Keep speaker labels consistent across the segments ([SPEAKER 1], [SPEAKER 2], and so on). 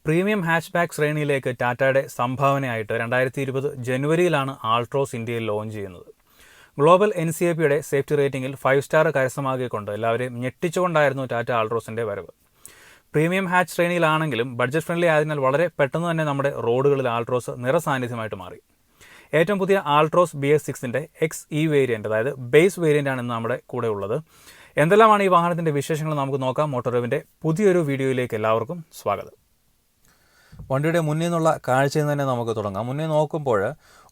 [SPEAKER 1] Premium hatchback ശ്രേണിയിലേക്ക് ടാറ്റയുടെ സംഭാവനയായിട്ട് 2020 ജനുവരിയിലാണ് ആൾട്രോസ് ഇന്ത്യയിൽ launch ചെയ്യുന്നത്. ഗ്ലോബൽ NCAPയുടെ സേഫ്റ്റി റേറ്റിംഗിൽ 5 സ്റ്റാർ കരസ്ഥമാക്കിക്കൊണ്ട് എല്ലാവരെയും ഞെട്ടിച്ചുകൊണ്ടായിരുന്നു ടാറ്റ ആൾട്രോസിൻ്റെ വരവ്. പ്രീമിയം ഹാച്ച് ശ്രേണിയിലാണെങ്കിലും ബഡ്ജറ്റ് ഫ്രണ്ട്ലി ആയതിനാൽ വളരെ പെട്ടെന്ന് തന്നെ നമ്മുടെ റോഡുകളിൽ ആൾട്രോസ് നിറസാന്നിധ്യമായിട്ട് മാറി. ഏറ്റവും പുതിയ ആൾട്രോസ് BS6 XE വേരിയൻറ്റ്, അതായത് ബേസ് വേരിയൻ്റ് ആണ് ഇന്ന് നമ്മുടെ കൂടെ ഉള്ളത്. എന്തെല്ലാമാണ് ഈ വാഹനത്തിൻ്റെ വിശേഷങ്ങൾ നമുക്ക് നോക്കാം. മോട്ടോറെവിൻ്റെ പുതിയൊരു വീഡിയോയിലേക്ക് എല്ലാവർക്കും സ്വാഗതം. വണ്ടിയുടെ മുന്നിൽ നിന്നുള്ള കാഴ്ചയിൽ തന്നെ നമുക്ക് തുടങ്ങാം. മുന്നേ നോക്കുമ്പോൾ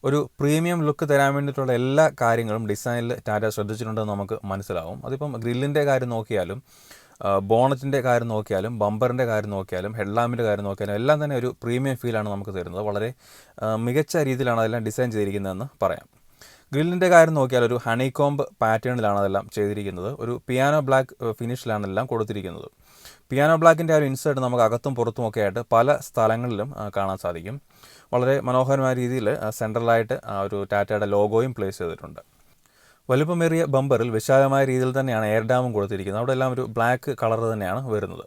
[SPEAKER 1] ഒരു പ്രീമിയം ലുക്ക് തരാൻ വേണ്ടിയിട്ടുള്ള എല്ലാ കാര്യങ്ങളും ഡിസൈനിൽ ടാറ്റ ശ്രദ്ധിച്ചിട്ടുണ്ടെന്ന് നമുക്ക് മനസ്സിലാവും. അതിപ്പം ഗ്രില്ലിൻ്റെ കാര്യം നോക്കിയാലും, ബോണറ്റിൻ്റെ കാര്യം നോക്കിയാലും, ബമ്പറിൻ്റെ കാര്യം നോക്കിയാലും, ഹെഡ്ലാമ്പിൻ്റെ കാര്യം നോക്കിയാലും എല്ലാം തന്നെ ഒരു പ്രീമിയം ഫീലാണ് നമുക്ക് തരുന്നത്. വളരെ മികച്ച രീതിയിലാണ് അതെല്ലാം ഡിസൈൻ ചെയ്തിരിക്കുന്നതെന്ന് പറയാം. ഗ്രില്ലിൻ്റെ കാര്യം നോക്കിയാൽ ഒരു ഹണികോംബ് പാറ്റേണിലാണ് അതെല്ലാം ചെയ്തിരിക്കുന്നത്. ഒരു പിയാനോ ബ്ലാക്ക് ഫിനിഷിലാണ് എല്ലാം കൊടുത്തിരിക്കുന്നത്. പിയാനോ ബ്ലാക്കിൻ്റെ ആ ഒരു ഇൻസേർട്ട് നമുക്ക് അകത്തും പുറത്തുമൊക്കെ ആയിട്ട് പല സ്ഥലങ്ങളിലും കാണാൻ സാധിക്കും. വളരെ മനോഹരമായ രീതിയിൽ സെൻട്രലായിട്ട് ആ ഒരു ടാറ്റയുടെ ലോഗോയും പ്ലേസ് ചെയ്തിട്ടുണ്ട്. വലുപ്പമേറിയ ബമ്പറിൽ വിശാലമായ രീതിയിൽ തന്നെയാണ് എയർ ഡാമും കൊടുത്തിരിക്കുന്നത്. അവിടെ എല്ലാം ഒരു ബ്ലാക്ക് കളർ തന്നെയാണ് വരുന്നത്.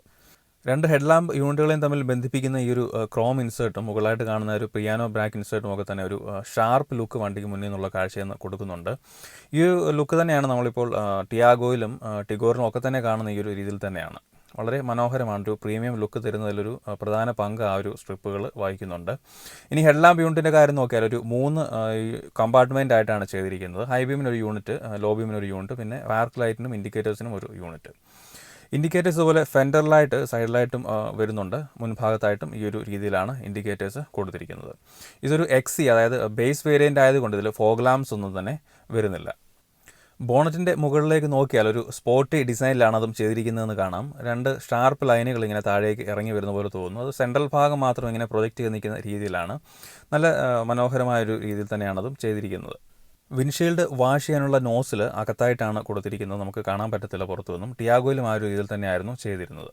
[SPEAKER 1] രണ്ട് ഹെഡ്ലാമ്പ് യൂണിറ്റുകളെയും തമ്മിൽ ബന്ധിപ്പിക്കുന്ന ഈ ഒരു ക്രോം ഇൻസേർട്ടും മുകളായിട്ട് കാണുന്ന ഒരു പിയാനോ ബ്ലാക്ക് ഇൻസേർട്ടും ഒക്കെ തന്നെ ഒരു ഷാർപ്പ് ലുക്ക് വണ്ടിക്ക് മുന്നിൽ നിന്നുള്ള കാഴ്ചയെന്ന് കൊടുക്കുന്നുണ്ട്. ഈ ഒരു ലുക്ക് തന്നെയാണ് നമ്മളിപ്പോൾ ടിയാഗോയിലും ടിഗോറിലും ഒക്കെ തന്നെ കാണുന്ന ഈ ഒരു രീതിയിൽ തന്നെയാണ്. വളരെ മനോഹരമാണ്. ഒരു പ്രീമിയം ലുക്ക് തരുന്നതിലൊരു പ്രധാന പങ്ക് ആ ഒരു സ്ട്രിപ്പുകൾ വഹിക്കുന്നുണ്ട്. ഇനി ഹെഡ്ലാമ്പ് യൂണിറ്റിൻ്റെ കാര്യം നോക്കിയാൽ ഒരു 3 കമ്പാർട്ട്മെൻ്റ് ആയിട്ടാണ് ചെയ്തിരിക്കുന്നത്. ഹൈ ബീമിനൊരു യൂണിറ്റ്, ലോ ബീമിനൊരു യൂണിറ്റ്, പിന്നെ പാർക്ക് ലൈറ്റിനും ഇൻഡിക്കേറ്റേഴ്സിനും ഒരു യൂണിറ്റ്. ഇൻഡിക്കേറ്റേഴ്സ് പോലെ ഫെൻഡറിലായിട്ട് സൈഡിലായിട്ടും വരുന്നുണ്ട്. മുൻഭാഗത്തായിട്ടും ഈ ഒരു രീതിയിലാണ് ഇൻഡിക്കേറ്റേഴ്സ് കൊടുത്തിരിക്കുന്നത്. ഇതൊരു XE, അതായത് ബേസ് വേരിയൻ്റ് ആയതുകൊണ്ട് ഇതിൽ ഫോഗ് ലാംപ്സ് ഒന്നും തന്നെ വരുന്നില്ല. ബോണറ്റിൻ്റെ മുകളിലേക്ക് നോക്കിയാൽ ഒരു സ്പോർട്ടി ഡിസൈനിലാണ് അതും ചെയ്തിരിക്കുന്നതെന്ന് കാണാം. 2 ഷാർപ്പ് ലൈനുകൾ ഇങ്ങനെ താഴേക്ക് ഇറങ്ങി വരുന്ന പോലെ തോന്നുന്നു. അത് സെൻട്രൽ ഭാഗം മാത്രം ഇങ്ങനെ പ്രൊജക്റ്റ് ചെയ്ത് നിൽക്കുന്ന രീതിയിലാണ്. നല്ല മനോഹരമായൊരു രീതിയിൽ തന്നെയാണ് അതും ചെയ്തിരിക്കുന്നത്. വിൻഷീൽഡ് വാഷ് ചെയ്യാനുള്ള നോസിൽ അകത്തായിട്ടാണ് കൊടുത്തിരിക്കുന്നത്. നമുക്ക് കാണാൻ പറ്റത്തില്ല പുറത്തുനിന്നും. ടിയാഗോയിലും ആ ഒരു രീതിയിൽ തന്നെയായിരുന്നു ചെയ്തിരുന്നത്.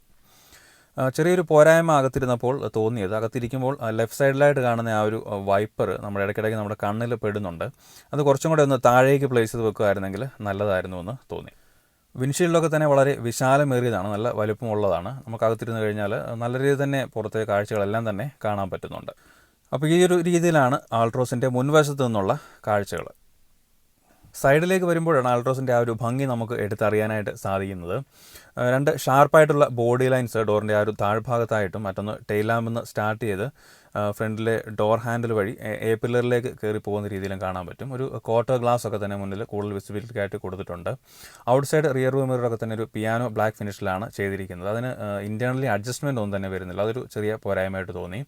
[SPEAKER 1] ചെറിയൊരു പോരായ്മ അകത്തിരുന്നപ്പോൾ തോന്നിയത്, അകത്തിരിക്കുമ്പോൾ ലെഫ്റ്റ് സൈഡിലായിട്ട് കാണുന്ന ആ ഒരു വൈപ്പർ നമ്മുടെ ഇടയ്ക്കിടയ്ക്ക് നമ്മുടെ കണ്ണിൽ പെടുന്നുണ്ട്. അത് കുറച്ചും കൂടെ ഒന്ന് താഴേക്ക് പ്ലേസ് ചെയ്ത് വെക്കുകയായിരുന്നെങ്കിൽ നല്ലതായിരുന്നു എന്ന് തോന്നി. വിൻഷീൽഡൊക്കെ തന്നെ വളരെ വിശാലമേറിയതാണ്, നല്ല വലുപ്പമുള്ളതാണ്. നമുക്ക് അകത്തിരുന്ന് കഴിഞ്ഞാൽ നല്ല രീതിയിൽ തന്നെ പുറത്തെ കാഴ്ചകളെല്ലാം തന്നെ കാണാൻ പറ്റുന്നുണ്ട്. അപ്പോൾ ഈ ഒരു രീതിയിലാണ് ആൾട്രോസിൻ്റെ മുൻവശത്ത് നിന്നുള്ള കാഴ്ചകൾ. സൈഡിലേക്ക് വരുമ്പോഴാണ് ആൾട്രോസിൻ്റെ ആ ഒരു ഭംഗി നമുക്ക് എടുത്തറിയാനായിട്ട് സാധിക്കുന്നത്. 2 ഷാർപ്പായിട്ടുള്ള ബോഡി ലൈൻസ് ഡോറിൻ്റെ ആ ഒരു താഴ്ഭാഗത്തായിട്ടും, മറ്റൊന്ന് ടെയിൽ ലാമ്പിൽ നിന്ന് സ്റ്റാർട്ട് ചെയ്ത് ഫ്രണ്ടിലെ ഡോർ ഹാൻഡിൽ വഴി A പില്ലറിലേക്ക് കയറി പോകുന്ന രീതിയിലും കാണാൻ പറ്റും. ഒരു ക്വാർട്ടർ ഗ്ലാസ് ഒക്കെ തന്നെ മുന്നിൽ കൂടുതൽ വിസിബിലിറ്റി ആയിട്ട് കൊടുത്തിട്ടുണ്ട്. ഔട്ട് സൈഡ് റിയർ വ്യൂ മിററൊക്കെ തന്നെ ഒരു പിയാനോ ബ്ലാക്ക് ഫിനിഷിലാണ് ചെയ്തിരിക്കുന്നത്. അതിന് ഇൻറ്റേർണലി അഡ്ജസ്റ്റ്മെൻ്റ് ഒന്നും തന്നെ വരുന്നില്ല. അതൊരു ചെറിയ പോരായ്മയായിട്ട് തോന്നി.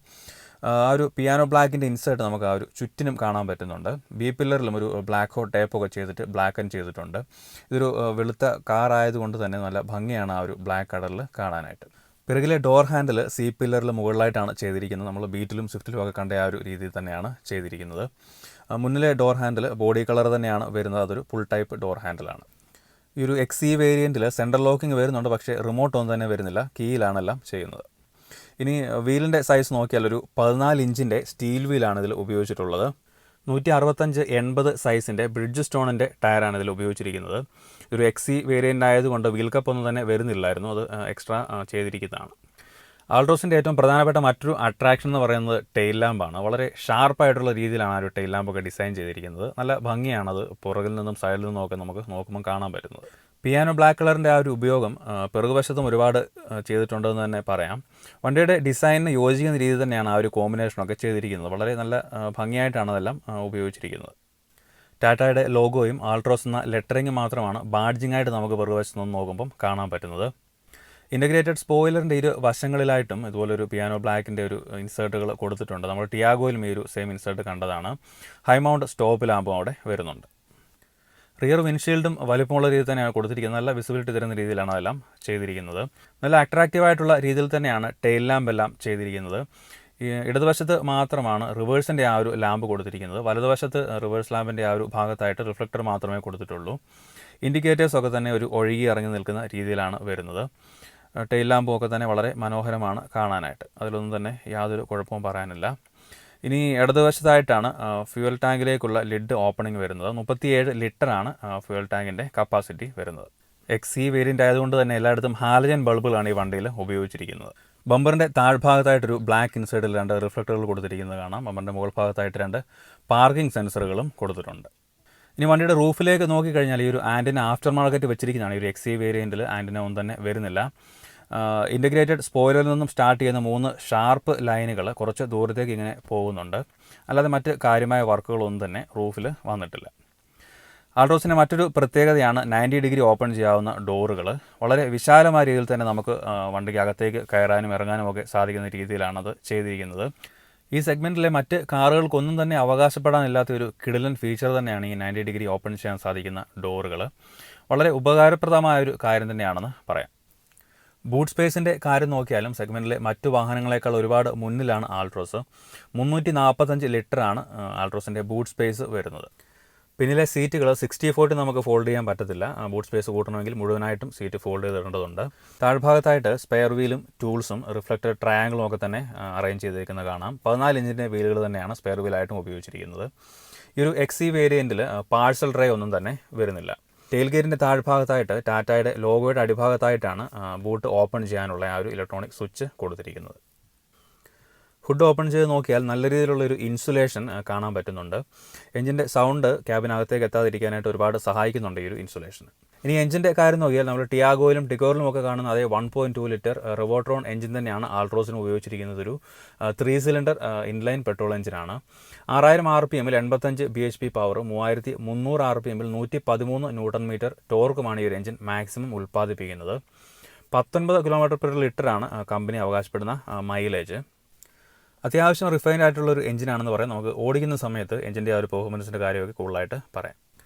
[SPEAKER 1] ആ ഒരു പിയാനോ ബ്ലാക്കിൻ്റെ ഇൻസേർട്ട് നമുക്ക് ആ ഒരു ചുറ്റിനും കാണാൻ പറ്റുന്നുണ്ട്. B പില്ലറിലും ഒരു ബ്ലാക്ക് ഹോൾ ടേപ്പൊക്കെ ചെയ്തിട്ട് ബ്ലാക്കൻ ചെയ്തിട്ടുണ്ട്. ഇതൊരു വെളുത്ത കാർ ആയതുകൊണ്ട് തന്നെ നല്ല ഭംഗിയാണ് ആ ഒരു ബ്ലാക്ക് കളറിൽ കാണാനായിട്ട്. പിറകിലെ ഡോർ ഹാൻഡിൽ C പില്ലറിൽ മുകളിലായിട്ടാണ് ചെയ്തിരിക്കുന്നത്. നമ്മൾ ബീറ്റിലും സ്വിഫ്റ്റിലും ഒക്കെ കണ്ട ആ ഒരു രീതിയിൽ തന്നെയാണ് ചെയ്തിരിക്കുന്നത്. മുന്നിലെ ഡോർ ഹാൻഡിൽ ബോഡി കളർ തന്നെയാണ് വരുന്നത്. അതൊരു ഫുൾ ടൈപ്പ് ഡോർ ഹാൻഡിലാണ്. ഈ ഒരു XE വേരിയൻറ്റിൽ സെൻട്രൽ ലോക്കിംഗ് വരുന്നുണ്ട്, പക്ഷേ റിമോട്ട് ഒന്നും തന്നെ വരുന്നില്ല. കീയിലാണ് എല്ലാം ചെയ്യുന്നത്. ഇനി വീലിൻ്റെ സൈസ് നോക്കിയാൽ ഒരു 14 ഇഞ്ചിൻ്റെ സ്റ്റീൽ വീലാണ് ഇതിൽ ഉപയോഗിച്ചിട്ടുള്ളത്. 165/80 സൈസിൻ്റെ ബ്രിഡ്ജ് സ്റ്റോണിൻ്റെ ടയറാണ് ഇതിൽ ഉപയോഗിച്ചിരിക്കുന്നത്. ഒരു XE വേരിയൻ്റ് ആയതുകൊണ്ട് വീൽ കപ്പ് ഒന്നും തന്നെ വരുന്നില്ലായിരുന്നു. അത് എക്സ്ട്രാ ചെയ്തിരിക്കുന്നതാണ്. ആൾട്രോസിൻ്റെ ഏറ്റവും പ്രധാനപ്പെട്ട മറ്റൊരു അട്രാക്ഷൻ എന്ന് പറയുന്നത് ടെയിൽ ലാമ്പാണ്. വളരെ ഷാർപ്പായിട്ടുള്ള രീതിയിലാണ് ആ ഒരു ടെയിൽ ലാമ്പൊക്കെ ഡിസൈൻ ചെയ്തിരിക്കുന്നത്. നല്ല ഭംഗിയാണത് പുറകിൽ നിന്നും സൈഡിൽ നിന്നും ഒക്കെ നമുക്ക് നോക്കുമ്പോൾ കാണാൻ പറ്റുന്നത്. പിയാനോ ബ്ലാക്ക് കളറിൻ്റെ ആ ഒരു ഉപയോഗം പിറകുവശത്തും ഒരുപാട് ചെയ്തിട്ടുണ്ടെന്ന് തന്നെ പറയാം. വണ്ടിയുടെ ഡിസൈനിന് യോജിക്കുന്ന രീതി തന്നെയാണ് ആ ഒരു കോമ്പിനേഷനൊക്കെ ചെയ്തിരിക്കുന്നത്. വളരെ നല്ല ഭംഗിയായിട്ടാണ് അതെല്ലാം ഉപയോഗിച്ചിരിക്കുന്നത്. ടാറ്റയുടെ ലോഗോയും ആൾട്രോസ് എന്ന ലെറ്ററിങ് മാത്രമാണ് ബാഡ്ജിങ് ആയിട്ട് നമുക്ക് പിറകുവശത്ത് നിന്ന് നോക്കുമ്പം കാണാൻ പറ്റുന്നത്. ഇൻ്റഗ്രേറ്റഡ് സ്പോയിലറിൻ്റെ ഇരു വശങ്ങളിലായിട്ടും ഇതുപോലൊരു പിയാനോ ബ്ലാക്കിൻ്റെ ഒരു ഇൻസേർട്ടുകൾ കൊടുത്തിട്ടുണ്ട്. നമ്മൾ ടിയാഗോയിലും ഈ ഒരു സെയിം ഇൻസേർട്ട് കണ്ടതാണ്. ഹൈ മൗണ്ട് സ്റ്റോപ്പ് ലാമ്പും അവിടെ വരുന്നുണ്ട്. റിയർ വിൻഷീൽഡും വലിപ്പമുള്ള രീതിയിൽ തന്നെയാണ് കൊടുത്തിരിക്കുന്നത്. നല്ല വിസിബിലിറ്റി തരുന്ന രീതിയിലാണ് അതെല്ലാം ചെയ്തിരിക്കുന്നത്. നല്ല അട്രാക്റ്റീവായിട്ടുള്ള രീതിയിൽ തന്നെയാണ് ടെയിൽ ലാമ്പ് എല്ലാം ചെയ്തിരിക്കുന്നത്. ഈ ഇടതുവശത്ത് മാത്രമാണ് റിവേഴ്സിൻ്റെ ആ ഒരു ലാമ്പ് കൊടുത്തിരിക്കുന്നത്. വലതുവശത്ത് റിവേഴ്സ് ലാമ്പിൻ്റെ ആ ഒരു ഭാഗത്തായിട്ട് റിഫ്ലക്ടർ മാത്രമേ കൊടുത്തിട്ടുള്ളൂ. ഇൻഡിക്കേറ്റേഴ്സൊക്കെ തന്നെ ഒരു ഒഴുകി ഇറങ്ങി നിൽക്കുന്ന രീതിയിലാണ് വരുന്നത്. ടെയിൽ ലാമ്പും ഒക്കെ തന്നെ വളരെ മനോഹരമാണ് കാണാനായിട്ട്. അതിലൊന്നും തന്നെ യാതൊരു കുഴപ്പവും പറയാനില്ല. ഇനി ഇടതുവശത്തായിട്ടാണ് ഫ്യൂവൽ ടാങ്കിലേക്കുള്ള ലിഡ് ഓപ്പണിംഗ് വരുന്നത്. 37 ലിറ്ററാണ് ഫ്യൂവൽ ടാങ്കിൻ്റെ കപ്പാസിറ്റി വരുന്നത്. XE വേരിയൻ്റ് ആയതുകൊണ്ട് തന്നെ എല്ലായിടത്തും ഹാലജൻ ബൾബുകളാണ് ഈ വണ്ടിയിൽ ഉപയോഗിച്ചിരിക്കുന്നത്. ബമ്പറിൻ്റെ താഴ്ഭാഗത്തായിട്ടൊരു ബ്ലാക്ക് ഇൻസൈഡിൽ 2 റിഫ്ലക്ടറുകൾ കൊടുത്തിരിക്കുന്നത് കാണാം. ബമ്പറിൻ്റെ മുകൾ ഭാഗത്തായിട്ട് 2 പാർക്കിംഗ് സെൻസറുകളും കൊടുത്തിട്ടുണ്ട്. ഇനി വണ്ടിയുടെ റൂഫിലേക്ക് നോക്കിക്കഴിഞ്ഞാൽ ഈ ഒരു ആൻറ്റിന ആഫ്റ്റർ മാർക്കറ്റ് വെച്ചിരിക്കുന്നതാണ്. ഈ ഒരു XE വേരിയൻറ്റിൽ ആൻറ്റിന ഒന്നും തന്നെ വരുന്നില്ല. ഇൻ്റഗ്രേറ്റഡ് സ്പോയിലറിൽ നിന്നും സ്റ്റാർട്ട് ചെയ്യുന്ന 3 ഷാർപ്പ് ലൈനുകൾ കുറച്ച് ദൂരത്തേക്ക് ഇങ്ങനെ പോകുന്നുണ്ട്. അല്ലാതെ മറ്റ് കാര്യമായ വർക്കുകളൊന്നും തന്നെ റൂഫിൽ വന്നിട്ടില്ല. ആൾട്രോസിൻ്റെ മറ്റൊരു പ്രത്യേകതയാണ് 90 ഡിഗ്രി ഓപ്പൺ ചെയ്യാവുന്ന ഡോറുകൾ. വളരെ വിശാലമായ രീതിയിൽ തന്നെ നമുക്ക് വണ്ടിക്ക് അകത്തേക്ക് കയറാനും ഇറങ്ങാനും ഒക്കെ സാധിക്കുന്ന രീതിയിലാണത് ചെയ്തിരിക്കുന്നത്. ഈ സെഗ്മെൻറ്റിലെ മറ്റ് കാറുകൾക്കൊന്നും തന്നെ അവകാശപ്പെടാനില്ലാത്ത ഒരു കിടിലൻ ഫീച്ചർ തന്നെയാണ് ഈ 90 ഡിഗ്രി ഓപ്പൺ ചെയ്യാൻ സാധിക്കുന്ന ഡോറുകൾ. വളരെ ഉപകാരപ്രദമായ ഒരു കാര്യം തന്നെയാണെന്ന് പറയാം. ബൂട്ട് സ്പേസിൻ്റെ കാര്യം നോക്കിയാലും സെഗ്മെൻറ്റിലെ മറ്റു വാഹനങ്ങളെക്കാൾ ഒരുപാട് മുന്നിലാണ് ആൾട്രോസ്. 345 ലിറ്ററാണ് ആൾട്രോസിൻ്റെ ബൂട്ട് സ്പേസ് വരുന്നത്. പിന്നിലെ സീറ്റുകൾ 60/40 നമുക്ക് ഫോൾഡ് ചെയ്യാൻ പറ്റത്തില്ല. ബൂട്ട് സ്പേസ് കൂട്ടണമെങ്കിൽ മുഴുവനായിട്ടും സീറ്റ് ഫോൾഡ് ചെയ്തിടേണ്ടതുണ്ട്. താഴ്ഭാഗത്തായിട്ട് സ്പെയർ വീലും ടൂൾസും റിഫ്ലക്ടർ ട്രയാങ്കിളും ഒക്കെ തന്നെ അറേഞ്ച് ചെയ്തിരിക്കുന്നത് കാണാം. 14 ഇഞ്ചിൻ്റെ വീലുകൾ തന്നെയാണ് സ്പെയർ വീലായിട്ടും ഉപയോഗിച്ചിരിക്കുന്നത്. ഈ ഒരു XE വേരിയൻറ്റിൽ പാഴ്സൽ ഡ്രൈവ് ഒന്നും തന്നെ വരുന്നില്ല. ടെയിൽ ഗേറ്റിൻ്റെ താഴ്ഭാഗത്തായിട്ട് ടാറ്റയുടെ ലോഗോയുടെ അടിഭാഗത്തായിട്ടാണ് ബൂട്ട് ഓപ്പൺ ചെയ്യാനുള്ള ആ ഒരു ഇലക്ട്രോണിക് സ്വിച്ച് കൊടുത്തിരിക്കുന്നത്. ഹുഡ് ഓപ്പൺ ചെയ്ത് നോക്കിയാൽ നല്ല രീതിയിലുള്ളൊരു ഇൻസുലേഷൻ കാണാൻ പറ്റുന്നുണ്ട്. എഞ്ചിൻ്റെ സൗണ്ട് ക്യാബിനകത്തേക്ക് എത്താതിരിക്കാനായിട്ട് ഒരുപാട് സഹായിക്കുന്നുണ്ട് ഈ ഒരു ഇൻസുലേഷൻ. ഇനി എഞ്ചിൻ്റെ കാര്യം നോക്കിയാൽ നമ്മൾ ടിയാഗോയിലും ടിഗോറിലും ഒക്കെ കാണുന്ന അതേ 1.2 ലിറ്റർ റിവോട്രോൺ എഞ്ചിൻ തന്നെയാണ് ആൾട്രോസിന് ഉപയോഗിച്ചിരിക്കുന്നത്. ഒരു 3 സിലിണ്ടർ ഇൻലൈൻ പെട്രോൾ എഞ്ചിനാണ്. 6000 RPM 85 bhp പവർ, 3300 RPM 113 ന്യൂട്ടൺ മീറ്റർ ടോർക്കുമാണ് ഈ ഒരു എഞ്ചിൻ മാക്സിമം ഉൽപ്പാദിപ്പിക്കുന്നത്. 19 km/ലിറ്ററാണ് കമ്പനി അവകാശപ്പെടുന്ന മൈലേജ്. അത്യാവശ്യം റിഫൈൻഡ് ആയിട്ടുള്ളൊരു എഞ്ചിനാണെന്ന് പറയാം. നമുക്ക് ഓടിക്കുന്ന സമയത്ത് എഞ്ചിൻ്റെ ആ ഒരു പെർഫോമൻസിൻ്റെ കാര്യമൊക്കെ കൂടുതലായിട്ട് പറയാം.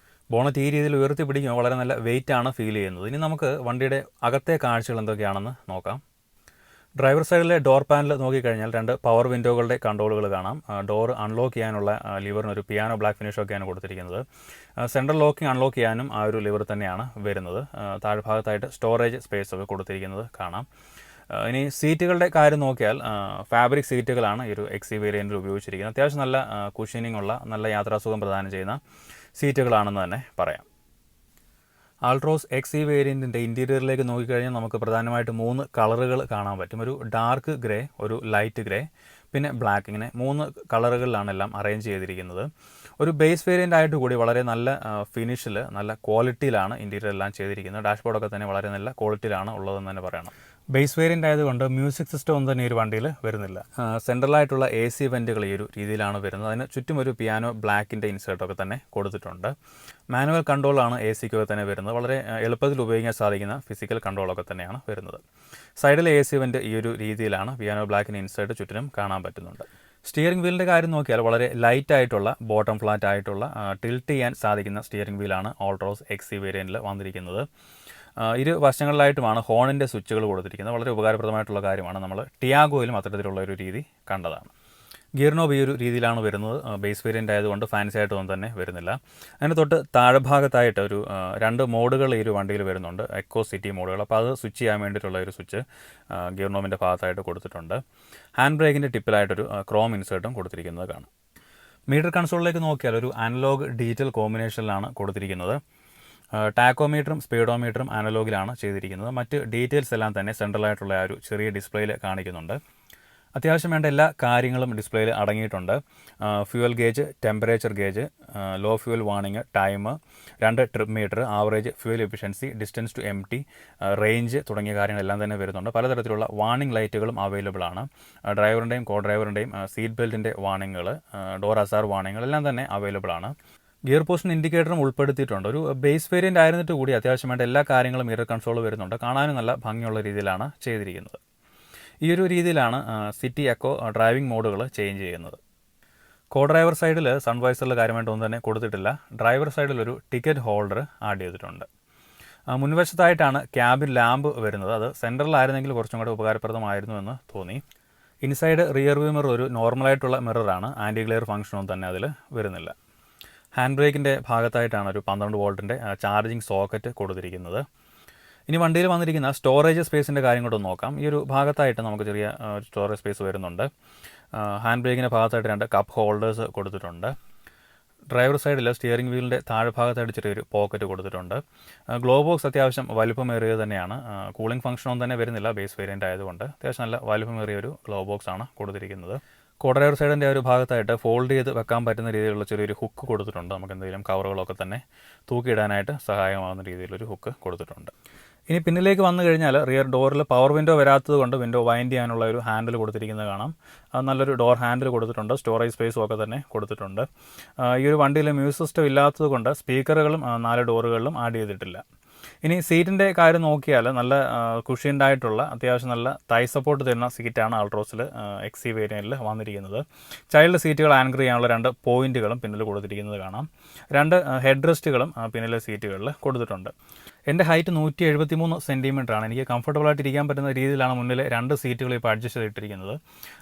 [SPEAKER 1] ബോണറ്റ് ഈ രീതിയിൽ ഉയർത്തി പിടിക്കുമ്പോൾ വളരെ നല്ല വെയിറ്റ് ആണ് ഫീൽ ചെയ്യുന്നത്. ഇനി നമുക്ക് വണ്ടിയുടെ അകത്തെ കാഴ്ചകൾ എന്തൊക്കെയാണെന്ന് നോക്കാം. ഡ്രൈവർ സൈഡിലെ ഡോർ പാനൽ നോക്കിക്കഴിഞ്ഞാൽ 2 പവർ വിൻഡോകളുടെ കൺട്രോളുകൾ കാണാം. ഡോർ അൺലോക്ക് ചെയ്യാനുള്ള ലിവറിനൊരു പിയാനോ ബ്ലാക്ക് ഫിനിഷൊക്കെയാണ് കൊടുത്തിരിക്കുന്നത്. സെൻട്രൽ ലോക്കിംഗ് അൺലോക്ക് ചെയ്യാനും ആ ഒരു ലിവർ തന്നെയാണ് വരുന്നത്. താഴ്ഭാഗത്തായിട്ട് സ്റ്റോറേജ് സ്പേസ് ഒക്കെ കൊടുത്തിരിക്കുന്നത് കാണാം. ഇനി സീറ്റുകളുടെ കാര്യം നോക്കിയാൽ ഫാബ്രിക് സീറ്റുകളാണ് ഈ ഒരു XE വേരിയൻറ്റിൽ ഉപയോഗിച്ചിരിക്കുന്നത്. അത്യാവശ്യം നല്ല കുഷനിങ് ഉള്ള, നല്ല യാത്രാസുഖം പ്രദാനം ചെയ്യുന്ന സീറ്റുകളാണെന്ന് തന്നെ പറയാം. ആൾട്രോസ് XE വേരിയൻറ്റിൻ്റെ ഇൻറ്റീരിയറിലേക്ക് നോക്കിക്കഴിഞ്ഞാൽ നമുക്ക് പ്രധാനമായിട്ട് 3 കളറുകൾ കാണാൻ പറ്റും. ഒരു ഡാർക്ക് ഗ്രേ, ഒരു ലൈറ്റ് ഗ്രേ, പിന്നെ ബ്ലാക്ക്. ഇങ്ങനെ 3 കളറുകളിലാണ് എല്ലാം അറേഞ്ച് ചെയ്തിരിക്കുന്നത്. ഒരു ബേസ് വേരിയൻ്റ് ആയിട്ട് കൂടി വളരെ നല്ല ഫിനിഷിൽ, നല്ല ക്വാളിറ്റിയിലാണ് ഇൻറ്റീരിയർ എല്ലാം ചെയ്തിരിക്കുന്നത്. ഡാഷ്ബോർഡൊക്കെ തന്നെ വളരെ നല്ല ക്വാളിറ്റിയിലാണ് ഉള്ളതെന്ന് തന്നെ പറയണം. ബേസ് വേരിയൻ്റ് ആയതുകൊണ്ട് മ്യൂസിക് സിസ്റ്റം ഒന്നും തന്നെ ഈ ഒരു വണ്ടിയിൽ വരുന്നില്ല. സെൻട്രലായിട്ടുള്ള AC വെൻറ്റുകൾ ഈ ഒരു രീതിയിലാണ് വരുന്നത്. അതിന് ചുറ്റും ഒരു പിയാനോ ബ്ലാക്കിൻ്റെ ഇൻസേർട്ടൊക്കെ തന്നെ കൊടുത്തിട്ടുണ്ട്. മാനുവൽ കൺട്രോളാണ് ACക്കൊക്കെ തന്നെ വരുന്നത്. വളരെ എളുപ്പത്തിൽ ഉപയോഗിക്കാൻ സാധിക്കുന്ന ഫിസിക്കൽ കൺട്രോളൊക്കെ തന്നെയാണ് വരുന്നത്. സൈഡിലെ AC വെൻറ്റ് ഈ ഒരു രീതിയിലാണ്. പിയാനോ ബ്ലാക്കിൻ്റെ ഇൻസേർട്ട് ചുറ്റിനും കാണാൻ പറ്റുന്നുണ്ട്. സ്റ്റിയറിംഗ് വീലിൻ്റെ കാര്യം നോക്കിയാൽ വളരെ ലൈറ്റ് ആയിട്ടുള്ള, ബോട്ടം ഫ്ലാറ്റ് ആയിട്ടുള്ള, ടിൽറ്റ് ചെയ്യാൻ സാധിക്കുന്ന സ്റ്റിയറിംഗ് വീലാണ് ആൾട്രോസ് XE വേരിയൻറ്റിൽ വന്നിരിക്കുന്നത്. ഇരു വശങ്ങളിലായിട്ടുമാണ് ഹോണിൻ്റെ സ്വിച്ചുകൾ കൊടുത്തിരിക്കുന്നത്. വളരെ ഉപകാരപ്രദമായിട്ടുള്ള കാര്യമാണ്. നമ്മൾ ടിയാഗോയിലും അത്തരത്തിലുള്ള ഒരു രീതി കണ്ടതാണ്. ഗിയർ നോബ് ഈ ഒരു രീതിയിലാണ് വരുന്നത്. ബേസ് വേരിയൻ്റ് ആയതുകൊണ്ട് ഫാൻസി ആയിട്ടൊന്നും തന്നെ വരുന്നില്ല. അതിന് തൊട്ട് താഴെഭാഗത്തായിട്ട് ഒരു 2 മോഡുകൾ ഈ ഒരു വണ്ടിയിൽ വരുന്നുണ്ട്. എക്കോ സിറ്റി മോഡുകൾ. അപ്പോൾ അത് സ്വിച്ച് ചെയ്യാൻ വേണ്ടിയിട്ടുള്ള ഒരു സ്വിച്ച് ഗിയർ നോബിൻ്റെ ഭാഗത്തായിട്ട് കൊടുത്തിട്ടുണ്ട്. ഹാൻഡ് ബ്രേക്കിൻ്റെ ടിപ്പിലായിട്ടൊരു ക്രോം ഇൻസേർട്ടും കൊടുത്തിരിക്കുന്നത് കാണാം. മീറ്റർ കൺസോളിലേക്ക് നോക്കിയാൽ ഒരു അനലോഗ് ഡിജിറ്റൽ കോമ്പിനേഷനിലാണ് കൊടുത്തിരിക്കുന്നത്. ടാക്കോമീറ്ററും സ്പീഡോമീറ്ററും അനലോഗിലാണ് ചെയ്തിരിക്കുന്നത്. മറ്റ് ഡീറ്റെയിൽസ് എല്ലാം തന്നെ സെൻട്രലായിട്ടുള്ള ആ ഒരു ചെറിയ ഡിസ്പ്ലേയിൽ കാണിക്കുന്നുണ്ട്. അത്യാവശ്യം വേണ്ട എല്ലാ കാര്യങ്ങളും ഡിസ്പ്ലേയിൽ അടങ്ങിയിട്ടുണ്ട്. Fuel gauge, temperature gauge, low fuel warning, time, 2 trip meter, average fuel efficiency, distance to empty, range തുടങ്ങിയ കാര്യങ്ങളെല്ലാം തന്നെ വരുന്നുണ്ട്. പലതരത്തിലുള്ള വാർണിംഗ് ലൈറ്റുകളും അവൈലബിൾ ആണ്. ഡ്രൈവറിൻ്റെയും കോ ഡ്രൈവറിൻ്റെയും സീറ്റ് ബെൽറ്റിൻ്റെ വാർണിങ്ങുകൾ, ഡോർ അസാർ വാർണിങ്ങുകൾ എല്ലാം തന്നെ അവൈലബിൾ ആണ്. ഗിയർ പോസ്റ്റിന് ഇൻഡിക്കേറ്ററും ഉൾപ്പെടുത്തിയിട്ടുണ്ട്. ഒരു ബേസ് വേരിയൻ്റ് ആയിരുന്നിട്ട് കൂടി അത്യാവശ്യം വേണ്ട എല്ലാ കാര്യങ്ങളും മിറർ കൺസോൾ വരുന്നുണ്ട്. കാണാനും നല്ല ഭംഗിയുള്ള രീതിയിലാണ് ചെയ്തിരിക്കുന്നത്. ഈ ഒരു രീതിയിലാണ് സിറ്റി എക്കോ ഡ്രൈവിംഗ് മോഡുകൾ ചേഞ്ച് ചെയ്യുന്നത്. കോ ഡ്രൈവർ സൈഡിൽ സൺവൈസറിൽ കാര്യമായിട്ടൊന്നും തന്നെ കൊടുത്തിട്ടില്ല. ഡ്രൈവർ സൈഡിൽ ഒരു ടിക്കറ്റ് ഹോൾഡർ ആഡ് ചെയ്തിട്ടുണ്ട്. മുൻവശത്തായിട്ടാണ് ക്യാബിൻ ലാമ്പ് വരുന്നത്. അത് സെൻട്രലായിരുന്നെങ്കിൽ കുറച്ചും കൂടെ ഉപകാരപ്രദമായിരുന്നു എന്ന് തോന്നി. ഇൻസൈഡ് റിയർ വ്യൂ മിറർ ഒരു നോർമലായിട്ടുള്ള മിററാണ്. ആൻറ്റി ഗ്ലെയർ ഫംഗ്ഷനൊന്നും തന്നെ അതിൽ വരുന്നില്ല. ഹാൻഡ് ബ്രേക്കിൻ്റെ ഭാഗത്തായിട്ടാണ് ഒരു 12 വോൾട്ടിൻ്റെ ചാർജിങ് സോക്കറ്റ് കൊടുത്തിരിക്കുന്നത്. ഇനി വണ്ടിയിൽ വന്നിരിക്കുന്ന സ്റ്റോറേജ് സ്പേസിൻ്റെ കാര്യം കൂടെ നോക്കാം. ഈ ഒരു ഭാഗത്തായിട്ട് നമുക്ക് ചെറിയ സ്റ്റോറേജ് സ്പേസ് വരുന്നുണ്ട്. ഹാൻഡ് ബ്രേക്കിൻ്റെ ഭാഗത്തായിട്ട് 2 കപ്പ് ഹോൾഡേഴ്സ് കൊടുത്തിട്ടുണ്ട്. ഡ്രൈവർ സൈഡിൽ സ്റ്റിയറിംഗ് വീലിൻ്റെ താഴ്ഭാഗത്തായിട്ട് ചെറിയൊരു പോക്കറ്റ് കൊടുത്തിട്ടുണ്ട്. ഗ്ലോ ബോക്സ് അത്യാവശ്യം വലുപ്പമേറിയത് തന്നെയാണ്. കൂളിംഗ് ഫംഗ്ഷനൊന്നും തന്നെ വരുന്നില്ല, ബേസ് വേരിയൻ്റ് ആയതുകൊണ്ട് അത്യാവശ്യം നല്ല വലുപ്പമേറിയ ഒരു ഗ്ലോ ബോക്സ് ആണ് കൊടുത്തിരിക്കുന്നത്. ഡ്രൈവർ സൈഡിൻ്റെ ഒരു ഭാഗത്തായിട്ട് ഫോൾഡ് ചെയ്ത് വെക്കാൻ പറ്റുന്ന രീതിയിലുള്ള ചെറിയൊരു ഹുക്ക് കൊടുത്തിട്ടുണ്ട്. നമുക്ക് എന്തെങ്കിലും കവറുകളൊക്കെ തന്നെ തൂക്കിയിടാനായിട്ട് സഹായമാകുന്ന രീതിയിലൊരു ഹുക്ക് കൊടുത്തിട്ടുണ്ട്. ഇനി പിന്നിലേക്ക് വന്നു കഴിഞ്ഞാൽ റിയർ ഡോറിൽ പവർ വിൻഡോ വരാത്തത് കൊണ്ട് വിൻഡോ വൈൻഡ് ചെയ്യാനുള്ള ഒരു ഹാൻഡിൽ കൊടുത്തിരിക്കുന്നത് കാണാം. നല്ലൊരു ഡോർ ഹാൻഡിൽ കൊടുത്തിട്ടുണ്ട്. സ്റ്റോറേജ് സ്പേസും ഒക്കെ തന്നെ കൊടുത്തിട്ടുണ്ട്. ഈ ഒരു വണ്ടിയിൽ മ്യൂസിക് സിസ്റ്റം ഇല്ലാത്തത് കൊണ്ട് സ്പീക്കറുകളും 4 ഡോറുകളിലും ആഡ് ചെയ്തിട്ടില്ല. ഇനി സീറ്റിൻ്റെ കാര്യം നോക്കിയാൽ നല്ല കുഷ്യൻഡ് ആയിട്ടുള്ള അത്യാവശ്യം നല്ല തൈ സപ്പോർട്ട് തരുന്ന സീറ്റാണ് ആൾട്രോസിൽ XE വേരിയൻറ്റിൽ വന്നിരിക്കുന്നത്. ചൈൽഡ് സീറ്റുകൾ ആങ്കർ ചെയ്യാനുള്ള 2 പോയിന്റുകളും പിന്നിൽ കൊടുത്തിരിക്കുന്നത് കാണാം. 2 ഹെഡ് റെസ്റ്റുകളും പിന്നിലെ സീറ്റുകളിൽ കൊടുത്തിട്ടുണ്ട്. എൻ്റെ ഹൈറ്റ് 173 സെൻറ്റിമീറ്ററാണ്. എനിക്ക് കംഫർട്ടബിളായിട്ട് ഇരിക്കാൻ പറ്റുന്ന രീതിയിലാണ് മുന്നിലെ 2 സീറ്റുകൾ ഇപ്പോൾ അഡ്ജസ്റ്റ് ചെയ്തിട്ടിരിക്കുന്നത്.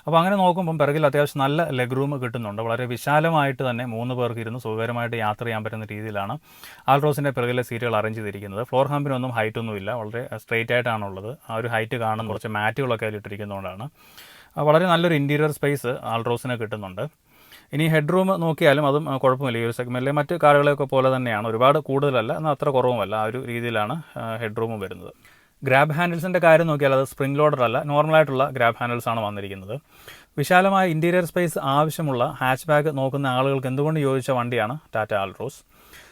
[SPEAKER 1] അപ്പോൾ അങ്ങനെ നോക്കുമ്പം പിറകിൽ അത്യാവശ്യം നല്ല ലെഗ് റൂം കിട്ടുന്നുണ്ട്. വളരെ വിശാലമായിട്ട് തന്നെ 3 പേർക്ക് ഇരുന്ന് സുഖകരമായിട്ട് യാത്ര ചെയ്യാൻ പറ്റുന്ന രീതിയിലാണ് ആൾട്രോസിൻ്റെ പിറകിലെ സീറ്റുകൾ അറേഞ്ച് ചെയ്തിരിക്കുന്നത്. ഫ്ലോർ ഹാമ്പിനൊന്നും ഹൈറ്റൊന്നുമില്ല, വളരെ സ്ട്രെയിറ്റ് ആയിട്ടാണുള്ളത്. ആ ഒരു ഹൈറ്റ് കാണുന്ന കുറച്ച് മാറ്റുകളൊക്കെ അതിൽ ഇട്ടിരിക്കുന്നതുകൊണ്ടാണ്. വളരെ നല്ലൊരു ഇൻറ്റീരിയർ സ്പേസ് ആൾട്രോസിന് കിട്ടുന്നുണ്ട്. ഇനി ഹെഡ് റൂം നോക്കിയാലും അതും കുഴപ്പമില്ല. ഈ ഒരു സെഗ്മെൻറ്റിലെ മറ്റ് കാറുകളെയൊക്കെ പോലെ തന്നെയാണ്. ഒരുപാട് കൂടുതലല്ല, എന്നാൽ അത്ര കുറവുമല്ല. ആ ഒരു രീതിയിലാണ് ഹെഡ് റൂം വരുന്നത്. ഗ്രാബ് ഹാൻഡിൽസിൻ്റെ കാര്യം നോക്കിയാൽ അത് സ്പ്രിംഗ് ലോഡർ അല്ല, നോർമലായിട്ടുള്ള ഗ്രാബ് ഹാൻഡിൽസാണ് വന്നിരിക്കുന്നത്. വിശാലമായ ഇൻറ്റീരിയർ സ്പേസ് ആവശ്യമുള്ള ഹാച്ച് ബാക്ക് നോക്കുന്ന ആളുകൾക്ക് എന്തുകൊണ്ട് യോജിച്ച വണ്ടിയാണ് ടാറ്റ ആൾട്രോസ്.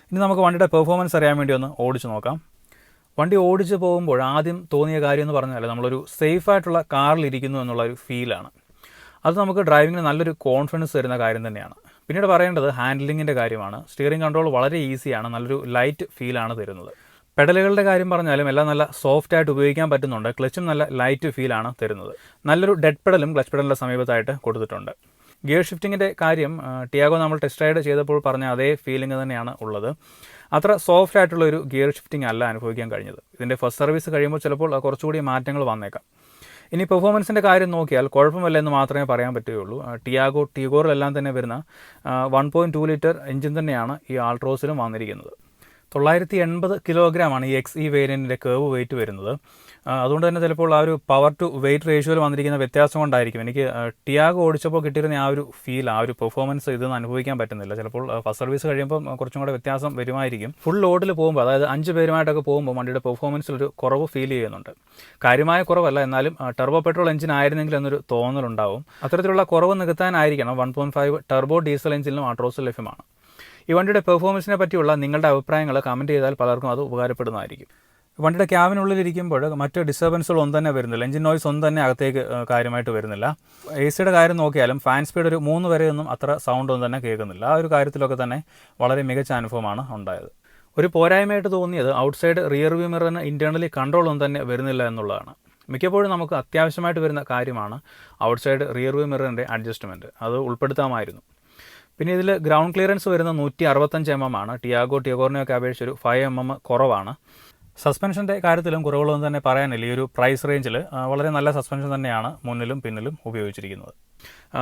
[SPEAKER 1] ഇനി നമുക്ക് വണ്ടിയുടെ പെർഫോമൻസ് അറിയാൻ വേണ്ടി ഒന്ന് ഓടിച്ച് നോക്കാം. വണ്ടി ഓടിച്ച് പോകുമ്പോൾ ആദ്യം തോന്നിയ കാര്യം എന്ന് പറഞ്ഞാൽ നമ്മളൊരു സേഫായിട്ടുള്ള കാറിലിരിക്കുന്നു എന്നുള്ള ഒരു ഫീലാണ്. അത് നമുക്ക് ഡ്രൈവിങ്ങിന് നല്ലൊരു കോൺഫിഡൻസ് തരുന്ന കാര്യം തന്നെയാണ്. പിന്നീട് പറയേണ്ടത് ഹാൻഡ്ലിങ്ങിൻ്റെ കാര്യമാണ്. സ്റ്റിയറിംഗ് കൺട്രോൾ വളരെ ഈസിയാണ്, നല്ലൊരു ലൈറ്റ് ഫീലാണ് തരുന്നത്. പെഡലുകളുടെ കാര്യം പറഞ്ഞാലും എല്ലാം നല്ല സോഫ്റ്റായിട്ട് ഉപയോഗിക്കാൻ പറ്റുന്നുണ്ട്. ക്ലച്ചും നല്ല ലൈറ്റ് ഫീലാണ് തരുന്നത്. നല്ലൊരു ഡെഡ് പെഡലും ക്ലച്ച് പെഡലിൻ്റെ സമീപത്തായിട്ട് കൊടുത്തിട്ടുണ്ട്. ഗിയർ ഷിഫ്റ്റിങ്ങിൻ്റെ കാര്യം ടിയാഗോ നമ്മൾ ടെസ്റ്റ് റൈഡ് ചെയ്തപ്പോൾ പറഞ്ഞ അതേ ഫീലിംഗ് തന്നെയാണ് ഉള്ളത്. അത്ര സോഫ്റ്റ് ആയിട്ടുള്ളൊരു ഗിയർ ഷിഫ്റ്റിംഗ് അല്ല അനുഭവിക്കാൻ കഴിഞ്ഞത്. ഇതിൻ്റെ ഫസ്റ്റ് സർവീസ് കഴിയുമ്പോൾ ചിലപ്പോൾ കുറച്ചുകൂടി മാറ്റങ്ങൾ വന്നേക്കാം. ഇനി പെർഫോമൻസിൻ്റെ കാര്യം നോക്കിയാൽ കുഴപ്പമില്ല എന്ന് മാത്രമേ പറയാൻ പറ്റുകയുള്ളൂ. ടിയാഗോ ടിഗോറിലെല്ലാം തന്നെ വരുന്ന 1.2 ലിറ്റർ എഞ്ചിൻ തന്നെയാണ് ഈ ആൾട്രോസിലും വന്നിരിക്കുന്നത്. 980 കിലോഗ്രാമാണ് ഈ XE വേരിയൻറ്റിൻ്റെ കേർവ് വെയിറ്റ് വരുന്നത്. അതുകൊണ്ട് തന്നെ ചിലപ്പോൾ ആ ഒരു പവർ ടു വെയിറ്റ് റേഷ്യോയിൽ വന്നിരിക്കുന്ന വ്യത്യാസം കൊണ്ടായിരിക്കും എനിക്ക് ടിയാഗോ ഓടിച്ചപ്പോൾ കിട്ടിയിരുന്ന ആ ഒരു ഫീൽ, ആ ഒരു പെർഫോമൻസ് ഇതൊന്നും അനുഭവിക്കാൻ പറ്റുന്നില്ല. ചിലപ്പോൾ ഫസ്റ്റ് സർവീസ് കഴിയുമ്പോൾ കുറച്ചും കൂടെ വ്യത്യാസം വരുമായിരിക്കും. ഫുൾ ലോഡിൽ പോകുമ്പോൾ, അതായത് 5 പേരുമായിട്ടൊക്കെ പോകുമ്പോൾ വണ്ടിയുടെ പെർഫോമൻസിൽ ഒരു കുറവ് ഫീൽ ചെയ്യുന്നുണ്ട്. കാര്യമായ കുറവല്ല, എന്നാലും ടർബോ പെട്രോൾ എഞ്ചിൻ ആയിരുന്നെങ്കിൽ എന്നൊരു തോന്നലുണ്ടാവും. അത്തരത്തിലുള്ള കുറവ് നികത്താനായിരിക്കണം 1.5 ടർബോ ഡീസൽ എഞ്ചിനും ആൾട്രോസിൽ ലഭ്യമാണ്. ഈ വണ്ടിയുടെ പെർഫോമൻസിനെ പറ്റിയുള്ള നിങ്ങളുടെ അഭിപ്രായങ്ങൾ കമൻറ്റ് ചെയ്താൽ പലർക്കും അത് ഉപകാരപ്പെടുന്നതായിരിക്കും. വണ്ടിയുടെ ക്യാബിനുള്ളിലിരിക്കുമ്പോൾ മറ്റ് ഡിസ്റ്റർബൻസുകളൊന്നും തന്നെ വരുന്നില്ല. എഞ്ചിൻ നോയ്സ് ഒന്നും തന്നെ അകത്തേക്ക് കാര്യമായിട്ട് വരുന്നില്ല. AC കാര്യം നോക്കിയാലും ഫാൻ സ്പീഡ് ഒരു 3 വരെയൊന്നും അത്ര സൗണ്ടൊന്നും തന്നെ കേൾക്കുന്നില്ല. ആ ഒരു കാര്യത്തിലൊക്കെ തന്നെ വളരെ മികച്ച അനുഭവമാണ് ഉണ്ടായത്. ഒരു പോരായ്മയായിട്ട് തോന്നിയത് ഔട്ട്സൈഡ് റിയർ വ്യൂ മിററിന് ഇൻറ്റേർണലി കൺട്രോളൊന്നും തന്നെ വരുന്നില്ല എന്നുള്ളതാണ്. മിക്കപ്പോഴും നമുക്ക് അത്യാവശ്യമായിട്ട് വരുന്ന കാര്യമാണ് ഔട്ട്സൈഡ് റിയർ വ്യൂ മിററിൻ്റെ അഡ്ജസ്റ്റ്മെൻറ്റ്. അത് ഉൾപ്പെടുത്താമായിരുന്നു. പിന്നെ ഇതിൽ ഗ്രൗണ്ട് ക്ലിയറൻസ് വരുന്ന 165 mm ആണ്. ടിയാഗോ ടിഗോറിനെയൊക്കെ അപേക്ഷിച്ച് ഒരു 5 mm കുറവാണ്. സസ്പെൻഷൻ്റെ കാര്യത്തിലും കുറവുകളൊന്നും തന്നെ പറയാനില്ല. ഈ ഒരു പ്രൈസ് റേഞ്ചിൽ വളരെ നല്ല സസ്പെൻഷൻ തന്നെയാണ് മുന്നിലും പിന്നിലും ഉപയോഗിച്ചിരിക്കുന്നത്.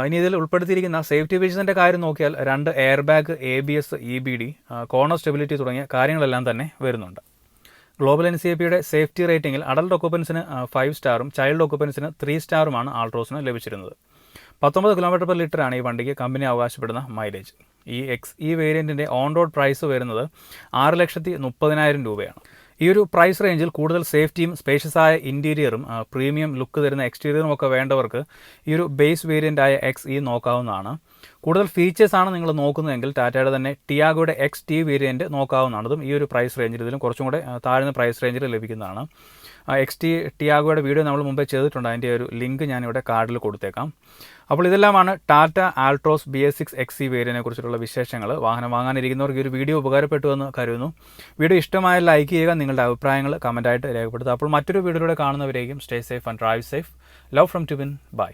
[SPEAKER 1] ഇനി ഇതിൽ ഉൾപ്പെടുത്തിയിരിക്കുന്ന സേഫ്റ്റി ഫീച്ചേഴ്സിൻ്റെ കാര്യം നോക്കിയാൽ 2 air bag, ABS, EBD, corner stability തുടങ്ങിയ കാര്യങ്ങളെല്ലാം തന്നെ വരുന്നുണ്ട്. ഗ്ലോബൽ NCAPയുടെ സേഫ്റ്റി റേറ്റിംഗിൽ അഡൽട്ട് ഒക്കുപ്പൻസിന് 5 സ്റ്റാറും ചൈൽഡ് ഒക്കുപ്പൻസിന് 3 സ്റ്റാറുമാണ് ആൾട്രോസിന് ലഭിച്ചിരുന്നത്. 19 km/ലിറ്ററാണ് ഈ വണ്ടിക്ക് കമ്പനി അവകാശപ്പെടുന്ന മൈലേജ്. ഈ XE വേരിയൻറ്റിൻ്റെ ഓൺ റോഡ് പ്രൈസ് വരുന്നത് 6,30,000 രൂപയാണ്. ഈ ഒരു പ്രൈസ് റേഞ്ചിൽ കൂടുതൽ സേഫ്റ്റിയും സ്പേഷ്യസായ ഇൻറ്റീരിയറും പ്രീമിയം ലുക്ക് തരുന്ന എക്സ്റ്റീരിയറും ഒക്കെ വേണ്ടവർക്ക് ഈ ഒരു ബേസ് വേരിയൻ്റായ XE നോക്കാവുന്നതാണ്. കൂടുതൽ ഫീച്ചേഴ്സാണ് നിങ്ങൾ നോക്കുന്നതെങ്കിൽ ടാറ്റയുടെ തന്നെ ടിയാഗോയുടെ XT വേരിയൻറ്റ് നോക്കാവുന്നതാണ്. അതും ഈ ഒരു പ്രൈസ് റേഞ്ചിൽ, ഇതിലും കുറച്ചും കൂടെ താഴ്ന്ന പ്രൈസ് റേഞ്ചിൽ ലഭിക്കുന്നതാണ്. XT ടിയാഗോയുടെ വീഡിയോ നമ്മൾ മുമ്പേ ചെയ്തിട്ടുണ്ട്. അതിൻ്റെ ഒരു ലിങ്ക് ഞാനിവിടെ കാർഡിൽ കൊടുത്തേക്കാം. അപ്പോൾ ഇതെല്ലാമാണ് ടാറ്റ ആൾട്രോസ് BS6 XE വേരിയൻറ്റിനെ കുറിച്ചുള്ള വിശേഷങ്ങൾ. വാഹനം വാങ്ങാനിരിക്കുന്നവർക്ക് ഈ ഒരു വീഡിയോ ഉപകാരപ്പെട്ടു എന്ന് കരുതുന്നു. വീഡിയോ ഇഷ്ടമായ ലൈക്ക് ചെയ്യുക, നിങ്ങളുടെ അഭിപ്രായങ്ങൾ കമൻറ്റായിട്ട് രേഖപ്പെടുത്തുക. അപ്പോൾ മറ്റൊരു വീഡിയോയിലൂടെ കാണുന്നവരേക്കും stay safe and drive safe. Love from Tibin. By.